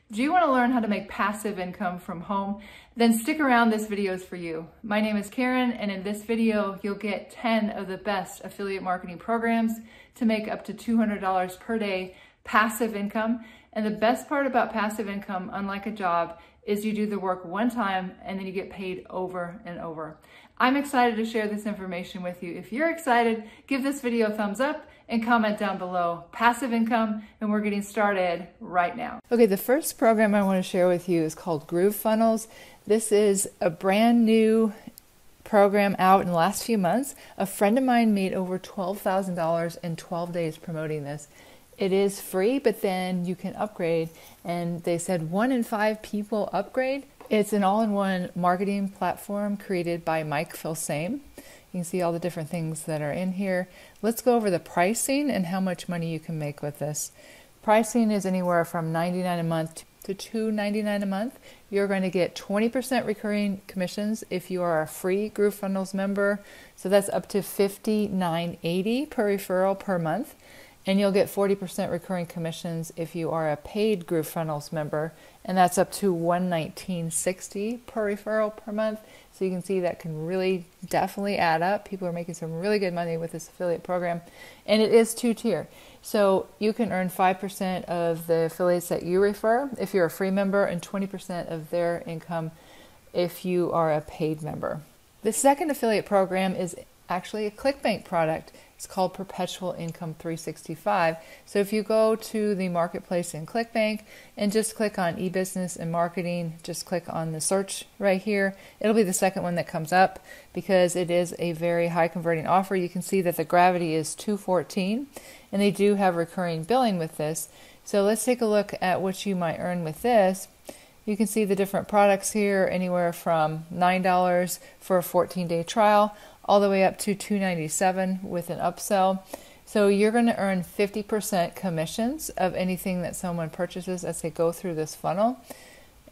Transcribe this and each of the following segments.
Do you want to learn how to make passive income from home? Then stick around, this video is for you. My name is Karen, and in this video, you'll get 10 of the best affiliate marketing programs to make up to $200 per day passive income. And the best part about passive income, unlike a job, is you do the work one time and then you get paid over and over. I'm excited to share this information with you. If you're excited, give this video a thumbs up and comment down below. Passive income, and we're getting started right now. Okay, the first program I want to share with you is called GrooveFunnels. This is a brand new program out in the last few months. A friend of mine made over $12,000 in 12 days promoting this. It is free, but then you can upgrade, and they said 1 in 5 people upgrade. It's an all-in-one marketing platform created by Mike Filsame. You can see all the different things that are in here. Let's go over the pricing and how much money you can make with this. Pricing is anywhere from $99 a month to $299 a month. You're going to get 20% recurring commissions if you are a free GrooveFunnels member. So that's up to $59.80 per referral per month. And you'll get 40% recurring commissions if you are a paid GrooveFunnels member, and that's up to $119.60 per referral per month. So you can see that can really definitely add up. People are making some really good money with this affiliate program, and it is 2-tier. So you can earn 5% of the affiliates that you refer if you're a free member, and 20% of their income if you are a paid member. The second affiliate program is actually a ClickBank product. It's called Perpetual Income 365. So if you go to the marketplace in ClickBank and just click on e-business and marketing, just click on the search right here. It'll be the second one that comes up because it is a very high converting offer. You can see that the gravity is 214, and they do have recurring billing with this. So let's take a look at what you might earn with this. You can see the different products here, anywhere from $9 for a 14-day trial all the way up to $297 with an upsell. So you're going to earn 50% commissions of anything that someone purchases as they go through this funnel.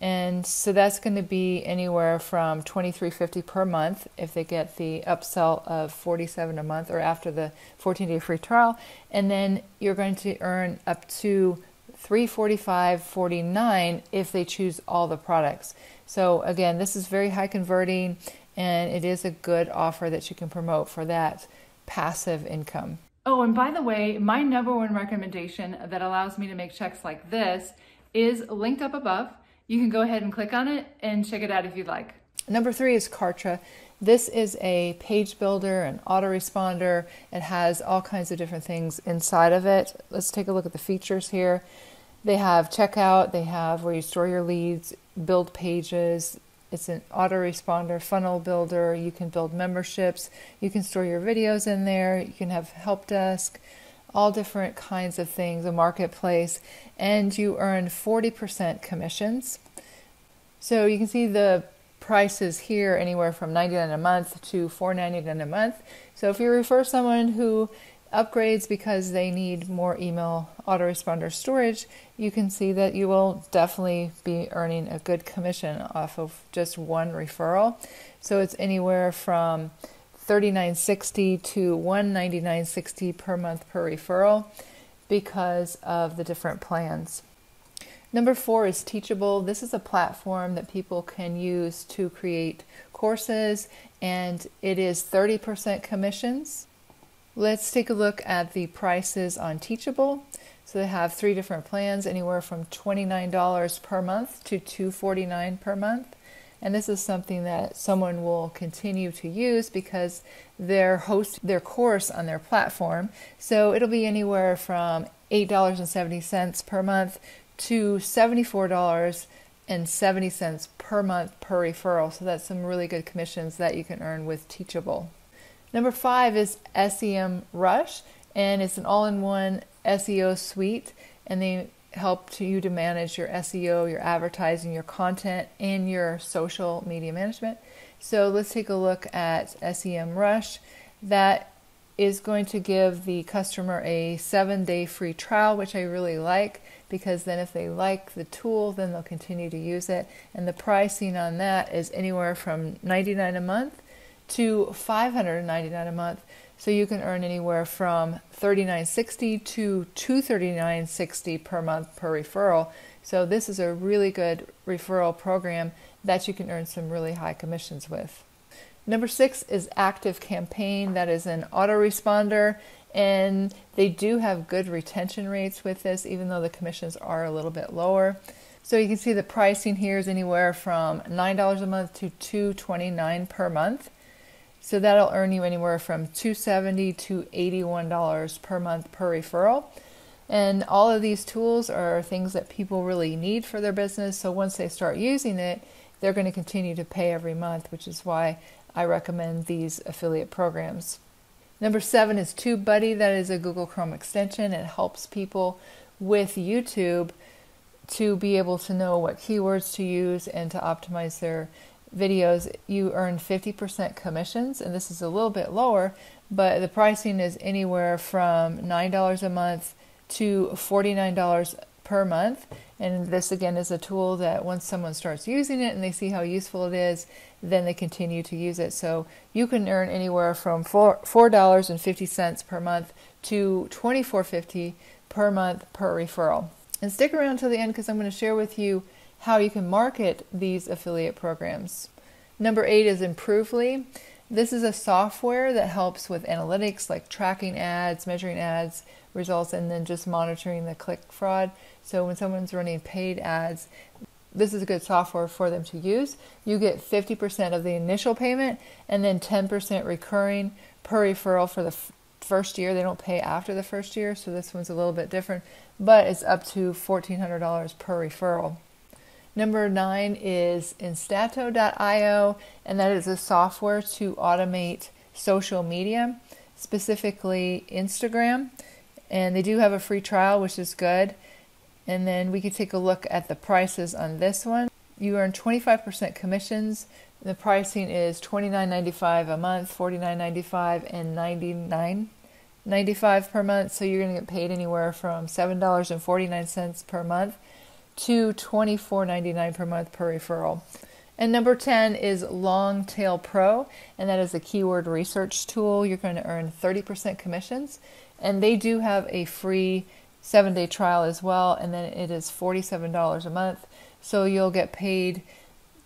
And so that's going to be anywhere from $23.50 per month if they get the upsell of $47 a month or after the 14-day free trial. And then you're going to earn up to $345.49 if they choose all the products. So again, this is very high converting, and it is a good offer that you can promote for that passive income. Oh, and by the way, my #1 recommendation that allows me to make checks like this is linked up above. You can go ahead and click on it and check it out if you'd like. Number 3 is Kartra. This is a page builder, an autoresponder. It has all kinds of different things inside of it. Let's take a look at the features here. They have checkout, they have where you store your leads, build pages. It's an autoresponder, funnel builder. You can build memberships. You can store your videos in there. You can have help desk, all different kinds of things, a marketplace, and you earn 40% commissions. So you can see the prices here, anywhere from $99 a month to $499 a month. So if you refer someone who upgrades because they need more email autoresponder storage, you can see that you will definitely be earning a good commission off of just one referral. So it's anywhere from $39.60 to $199.60 per month per referral because of the different plans. Number 4 is Teachable. This is a platform that people can use to create courses, and it is 30% commissions. Let's take a look at the prices on Teachable. So they have 3 different plans, anywhere from $29 per month to $249 per month. And this is something that someone will continue to use because they're host their course on their platform. So it'll be anywhere from $8.70 per month to $74.70 per month per referral. So that's some really good commissions that you can earn with Teachable. Number 5 is SEMRush, and it's an all-in-one SEO suite, and they help you to manage your SEO, your advertising, your content, and your social media management. So let's take a look at SEMRush. That is going to give the customer a 7-day free trial, which I really like, because then if they like the tool, then they'll continue to use it. And the pricing on that is anywhere from $99 a month to $599 a month. So you can earn anywhere from $39.60 to $239.60 per month per referral. So this is a really good referral program that you can earn some really high commissions with. Number 6 is ActiveCampaign. That is an autoresponder, and they do have good retention rates with this, even though the commissions are a little bit lower. So you can see the pricing here is anywhere from $9 a month to $229 per month. So that'll earn you anywhere from $270 to $81 per month per referral. And all of these tools are things that people really need for their business. So once they start using it, they're going to continue to pay every month, which is why I recommend these affiliate programs. Number 7 is TubeBuddy. That is a Google Chrome extension. It helps people with YouTube to be able to know what keywords to use and to optimize their videos. You earn 50% commissions, and this is a little bit lower, but the pricing is anywhere from $9 a month to $49 per month. And this again is a tool that once someone starts using it and they see how useful it is, then they continue to use it. So you can earn anywhere from $4.50 per month to $24.50 per month per referral. And stick around till the end because I'm going to share with you how you can market these affiliate programs. Number 8 is Improvely. This is a software that helps with analytics like tracking ads, measuring ads results, and then just monitoring the click fraud. So when someone's running paid ads, this is a good software for them to use. You get 50% of the initial payment and then 10% recurring per referral for the first year. They don't pay after the first year, so this one's a little bit different, but it's up to $1,400 per referral. Number 9 is Instato.io, and that is a software to automate social media, specifically Instagram. And they do have a free trial, which is good. And then we could take a look at the prices on this one. You earn 25% commissions. The pricing is $29.95 a month, $49.95, and $99.95 per month. So you're going to get paid anywhere from $7.49 per month to $24.99 per month per referral. And number 10 is Longtail Pro, and that is a keyword research tool. You're going to earn 30% commissions, and they do have a free 7-day trial as well, and then it is $47 a month. So you'll get paid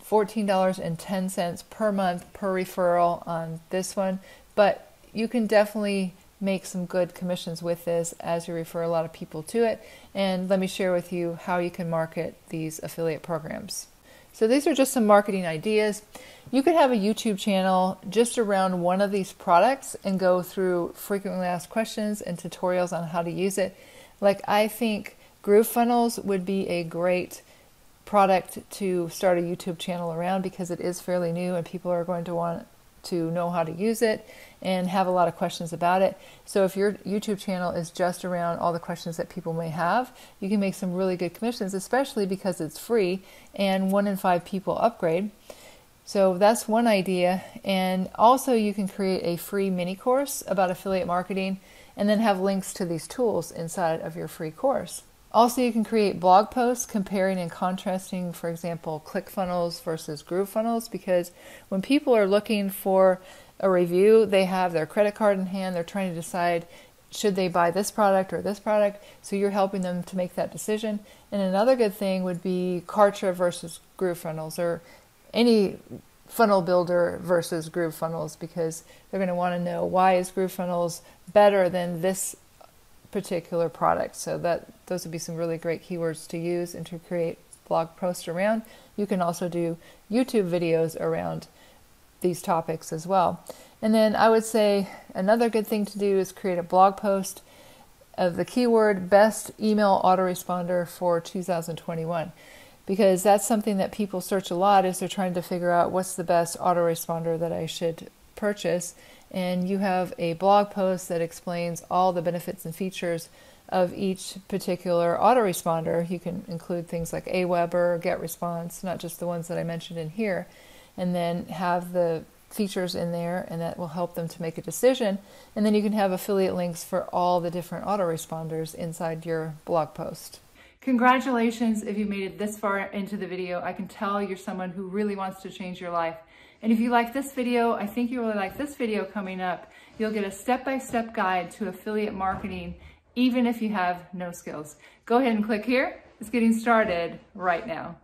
$14.10 per month per referral on this one, but you can definitely make some good commissions with this as you refer a lot of people to it. And let me share with you how you can market these affiliate programs. So these are just some marketing ideas. You could have a YouTube channel just around one of these products and go through frequently asked questions and tutorials on how to use it. Like I think GrooveFunnels would be a great product to start a YouTube channel around because it is fairly new and people are going to want to know how to use it and have a lot of questions about it. So if your YouTube channel is just around all the questions that people may have, you can make some really good commissions, especially because it's free and 1 in 5 people upgrade. So that's one idea. And also you can create a free mini course about affiliate marketing and then have links to these tools inside of your free course. Also, you can create blog posts comparing and contrasting, for example, ClickFunnels versus GrooveFunnels, because when people are looking for a review, they have their credit card in hand, they're trying to decide should they buy this product or this product, so you're helping them to make that decision. And another good thing would be Kartra versus GrooveFunnels, or any funnel builder versus GrooveFunnels, because they're going to want to know why is GrooveFunnels better than this particular product. So those would be some really great keywords to use and to create blog posts around. You can also do YouTube videos around these topics as well. And then I would say another good thing to do is create a blog post of the keyword best email autoresponder for 2021, because that's something that people search a lot as they're trying to figure out what's the best autoresponder that I should purchase. And you have a blog post that explains all the benefits and features of each particular autoresponder. You can include things like Aweber, GetResponse, not just the ones that I mentioned in here, and then have the features in there, and that will help them to make a decision. And then you can have affiliate links for all the different autoresponders inside your blog post. Congratulations if you made it this far into the video. I can tell you're someone who really wants to change your life. And if you like this video, I think you really like this video coming up. You'll get a step-by-step guide to affiliate marketing, even if you have no skills. Go ahead and click here. It's getting started right now.